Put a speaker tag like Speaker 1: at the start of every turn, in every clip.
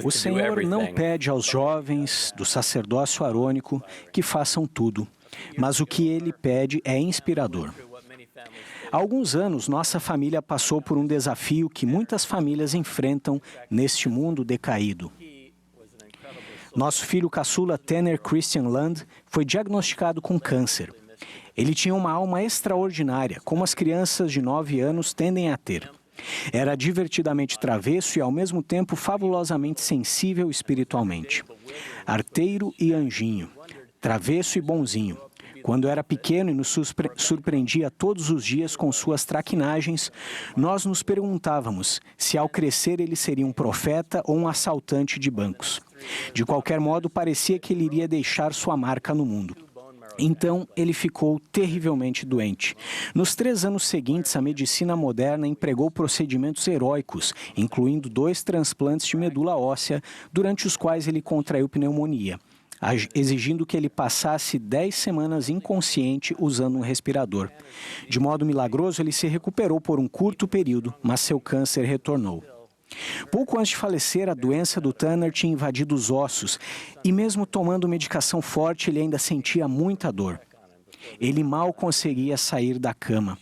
Speaker 1: O Senhor não pede aos jovens do sacerdócio arônico que façam tudo, mas o que Ele pede é inspirador. Há alguns anos, nossa família passou por um desafio que muitas famílias enfrentam neste mundo decaído. Nosso filho caçula Tanner Christian Land foi diagnosticado com câncer. Ele tinha uma alma extraordinária, como as crianças de 9 anos tendem a ter. Era divertidamente travesso e, ao mesmo tempo, fabulosamente sensível espiritualmente. Arteiro e anjinho, travesso e bonzinho. Quando era pequeno e nos surpreendia todos os dias com suas traquinagens, nós nos perguntávamos se ao crescer ele seria um profeta ou um assaltante de bancos. De qualquer modo, parecia que ele iria deixar sua marca no mundo. Então, ele ficou terrivelmente doente. Nos 3 anos seguintes, a medicina moderna empregou procedimentos heróicos, incluindo 2 transplantes de medula óssea, durante os quais ele contraiu pneumonia, exigindo que ele passasse 10 semanas inconsciente usando um respirador. De modo milagroso, ele se recuperou por um curto período, mas seu câncer retornou. Pouco antes de falecer, a doença do Tanner tinha invadido os ossos e mesmo tomando medicação forte, ele ainda sentia muita dor. Ele mal conseguia sair da cama.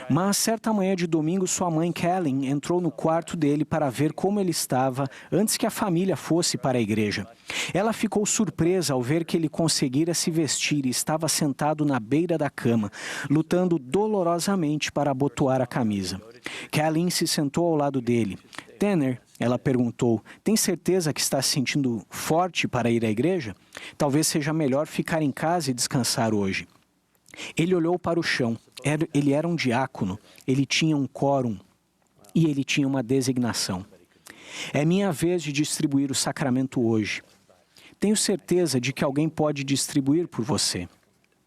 Speaker 1: Mas, certa manhã de domingo, sua mãe, Kathleen, entrou no quarto dele para ver como ele estava antes que a família fosse para a igreja. Ela ficou surpresa ao ver que ele conseguira se vestir e estava sentado na beira da cama, lutando dolorosamente para abotoar a camisa. Kathleen se sentou ao lado dele. Tanner, ela perguntou, tem certeza que está se sentindo forte para ir à igreja? Talvez seja melhor ficar em casa e descansar hoje. Ele olhou para o chão. Ele era um diácono, ele tinha um quórum e ele tinha uma designação. É minha vez de distribuir o sacramento hoje. Tenho certeza de que alguém pode distribuir por você.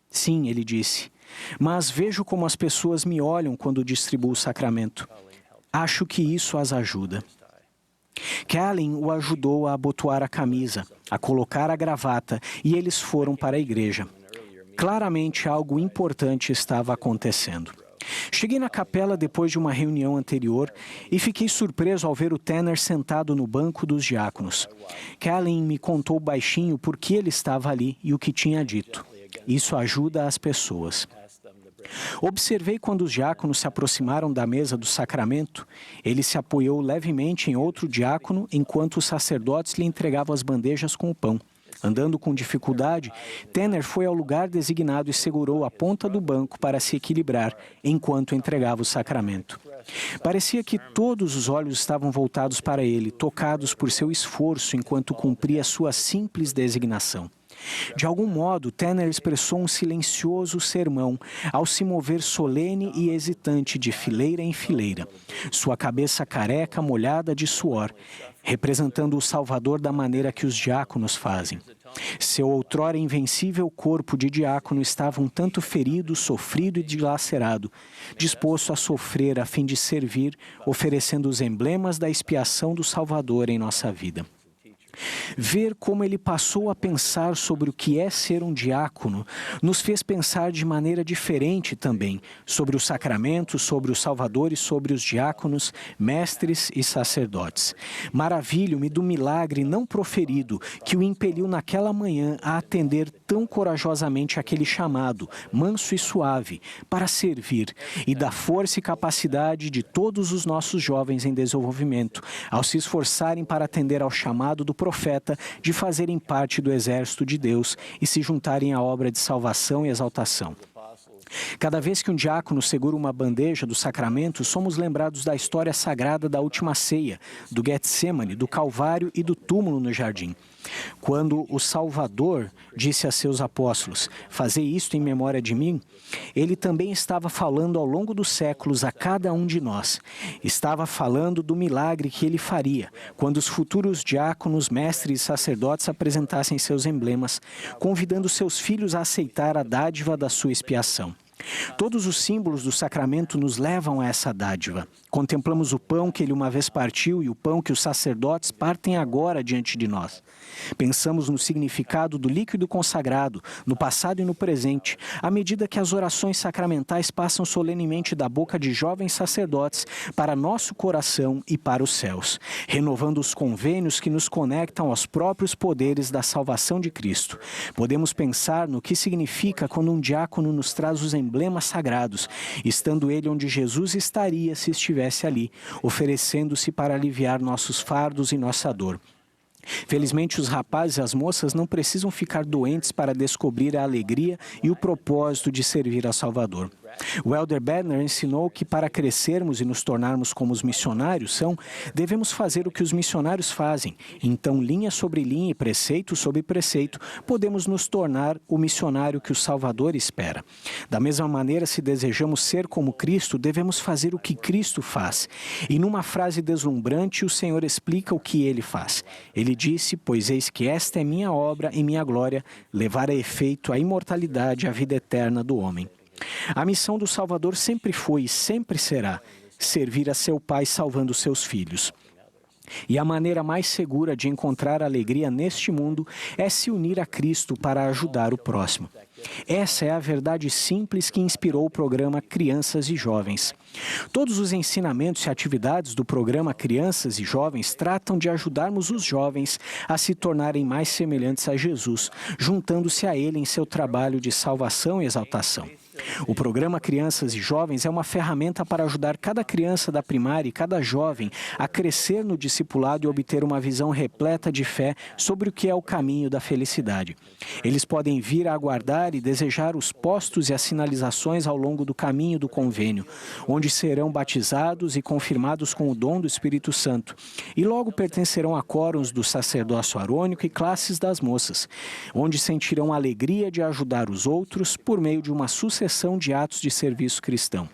Speaker 1: Sim, ele disse, mas vejo como as pessoas me olham quando distribuo o sacramento. Acho que isso as ajuda. Kathleen o ajudou a abotoar a camisa, a colocar a gravata e eles foram para a igreja. Claramente algo importante estava acontecendo. Cheguei na capela depois de uma reunião anterior e fiquei surpreso ao ver o Tanner sentado no banco dos diáconos. Kathleen me contou baixinho por que ele estava ali e o que tinha dito. Isso ajuda as pessoas. Observei quando os diáconos se aproximaram da mesa do sacramento, ele se apoiou levemente em outro diácono enquanto os sacerdotes lhe entregavam as bandejas com o pão. Andando com dificuldade, Tanner foi ao lugar designado e segurou a ponta do banco para se equilibrar enquanto entregava o sacramento. Parecia que todos os olhos estavam voltados para ele, tocados por seu esforço enquanto cumpria sua simples designação. De algum modo, Tanner expressou um silencioso sermão ao se mover solene e hesitante de fileira em fileira, sua cabeça careca molhada de suor, representando o Salvador da maneira que os diáconos fazem. Seu outrora invencível corpo de diácono estava um tanto ferido, sofrido e dilacerado, disposto a sofrer a fim de servir, oferecendo os emblemas da expiação do Salvador em nossa vida. Ver como ele passou a pensar sobre o que é ser um diácono nos fez pensar de maneira diferente também sobre os sacramentos, sobre o Salvador e sobre os diáconos, mestres e sacerdotes. Maravilho-me do milagre não proferido que o impeliu naquela manhã a atender tão corajosamente aquele chamado, manso e suave, para servir, e da força e capacidade de todos os nossos jovens em desenvolvimento, ao se esforçarem para atender ao chamado do profeta de fazerem parte do exército de Deus e se juntarem à obra de salvação e exaltação. Cada vez que um diácono segura uma bandeja do sacramento, somos lembrados da história sagrada da última ceia, do Getsemane, do Calvário e do túmulo no jardim. Quando o Salvador disse a seus apóstolos, fazei isto em memória de mim, ele também estava falando ao longo dos séculos a cada um de nós. Estava falando do milagre que ele faria, quando os futuros diáconos, mestres e sacerdotes apresentassem seus emblemas, convidando seus filhos a aceitar a dádiva da sua expiação. Todos os símbolos do sacramento nos levam a essa dádiva. Contemplamos o pão que ele uma vez partiu e o pão que os sacerdotes partem agora diante de nós. Pensamos no significado do líquido consagrado, no passado e no presente, à medida que as orações sacramentais passam solenemente da boca de jovens sacerdotes para nosso coração e para os céus, renovando os convênios que nos conectam aos próprios poderes da salvação de Cristo. Podemos pensar no que significa quando um diácono nos traz os emblemas sagrados, estando ele onde Jesus estaria se estivesse ali, oferecendo-se para aliviar nossos fardos e nossa dor. Felizmente, os rapazes e as moças não precisam ficar doentes para descobrir a alegria e o propósito de servir ao Salvador. O Elder Bednar ensinou que para crescermos e nos tornarmos como os missionários devemos fazer o que os missionários fazem. Então, linha sobre linha e preceito sobre preceito, podemos nos tornar o missionário que o Salvador espera. Da mesma maneira, se desejamos ser como Cristo, devemos fazer o que Cristo faz. E numa frase deslumbrante, o Senhor explica o que ele faz. Ele disse: "Pois eis que esta é minha obra e minha glória, levar a efeito a imortalidade e a vida eterna do homem." A missão do Salvador sempre foi e sempre será servir a seu Pai salvando seus filhos. E a maneira mais segura de encontrar alegria neste mundo é se unir a Cristo para ajudar o próximo. Essa é a verdade simples que inspirou o programa Crianças e Jovens. Todos os ensinamentos e atividades do programa Crianças e Jovens tratam de ajudarmos os jovens a se tornarem mais semelhantes a Jesus, juntando-se a Ele em seu trabalho de salvação e exaltação. O programa Crianças e Jovens é uma ferramenta para ajudar cada criança da primária e cada jovem a crescer no discipulado e obter uma visão repleta de fé sobre o que é o caminho da felicidade. Eles podem vir a aguardar e desejar os postos e as sinalizações ao longo do caminho do convênio, onde serão batizados e confirmados com o dom do Espírito Santo, e logo pertencerão a quórums do sacerdócio arônico e classes das moças, onde sentirão a alegria de ajudar os outros por meio de uma sucessão de atos de serviço cristão.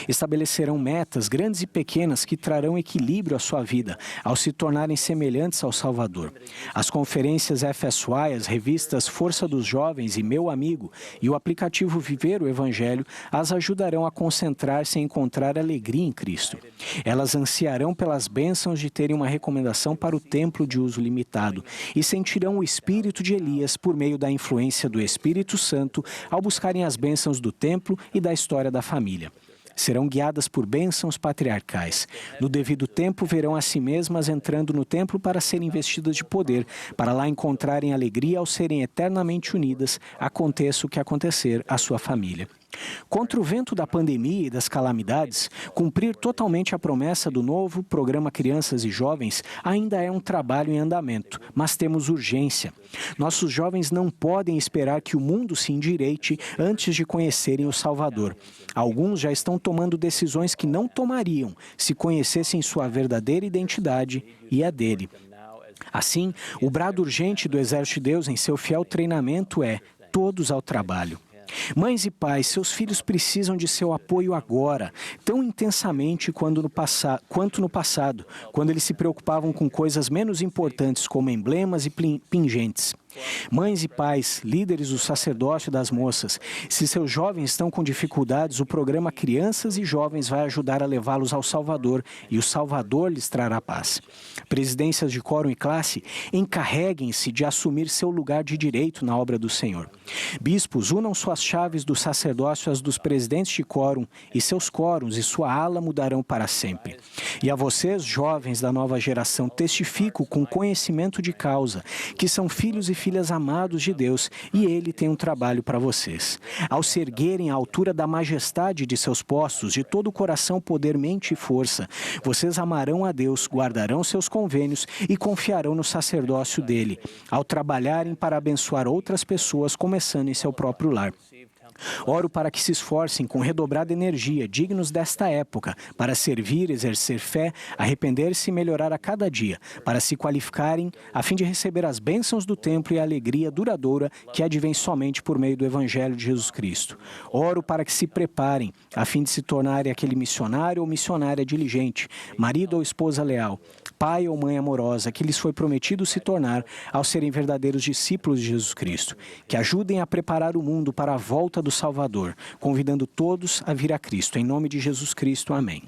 Speaker 1: Estabelecerão metas grandes e pequenas que trarão equilíbrio à sua vida, ao se tornarem semelhantes ao Salvador. As conferências FSY, as revistas Força dos Jovens e Meu Amigo e o aplicativo Viver o Evangelho as ajudarão a concentrar-se em encontrar alegria em Cristo. Elas ansiarão pelas bênçãos de terem uma recomendação para o templo de uso limitado e sentirão o espírito de Elias por meio da influência do Espírito Santo ao buscarem as bênçãos do templo e da história da família. Serão guiadas por bênçãos patriarcais. No devido tempo, verão a si mesmas entrando no templo para serem investidas de poder, para lá encontrarem alegria ao serem eternamente unidas, aconteça o que acontecer à sua família. Contra o vento da pandemia e das calamidades, cumprir totalmente a promessa do novo programa Crianças e Jovens ainda é um trabalho em andamento, mas temos urgência. Nossos jovens não podem esperar que o mundo se endireite antes de conhecerem o Salvador. Alguns já estão tomando decisões que não tomariam se conhecessem sua verdadeira identidade e a dele. Assim, o brado urgente do Exército de Deus em seu fiel treinamento é: todos ao trabalho. Mães e pais, seus filhos precisam de seu apoio agora, tão intensamente quanto no passado, quando eles se preocupavam com coisas menos importantes como emblemas e pingentes. Mães e pais, líderes do sacerdócio das moças, se seus jovens estão com dificuldades, o programa Crianças e Jovens vai ajudar a levá-los ao Salvador e o Salvador lhes trará paz. Presidências de quórum e classe, encarreguem-se de assumir seu lugar de direito na obra do Senhor. Bispos, unam suas chaves do sacerdócio às dos presidentes de quórum e seus quórums e sua ala mudarão para sempre. E a vocês, jovens da nova geração, testifico com conhecimento de causa que são filhos e filhas amados de Deus, e Ele tem um trabalho para vocês. Ao se erguerem à altura da majestade de seus postos, de todo o coração, poder, mente e força, vocês amarão a Deus, guardarão seus convênios e confiarão no sacerdócio dele, ao trabalharem para abençoar outras pessoas, começando em seu próprio lar. Oro para que se esforcem com redobrada energia, dignos desta época, para servir, exercer fé, arrepender-se e melhorar a cada dia, para se qualificarem, a fim de receber as bênçãos do templo e a alegria duradoura que advém somente por meio do Evangelho de Jesus Cristo. Oro para que se preparem, a fim de se tornarem aquele missionário ou missionária diligente, marido ou esposa leal, pai ou mãe amorosa que lhes foi prometido se tornar ao serem verdadeiros discípulos de Jesus Cristo, que ajudem a preparar o mundo para a volta do Salvador, convidando todos a vir a Cristo. Em nome de Jesus Cristo, amém.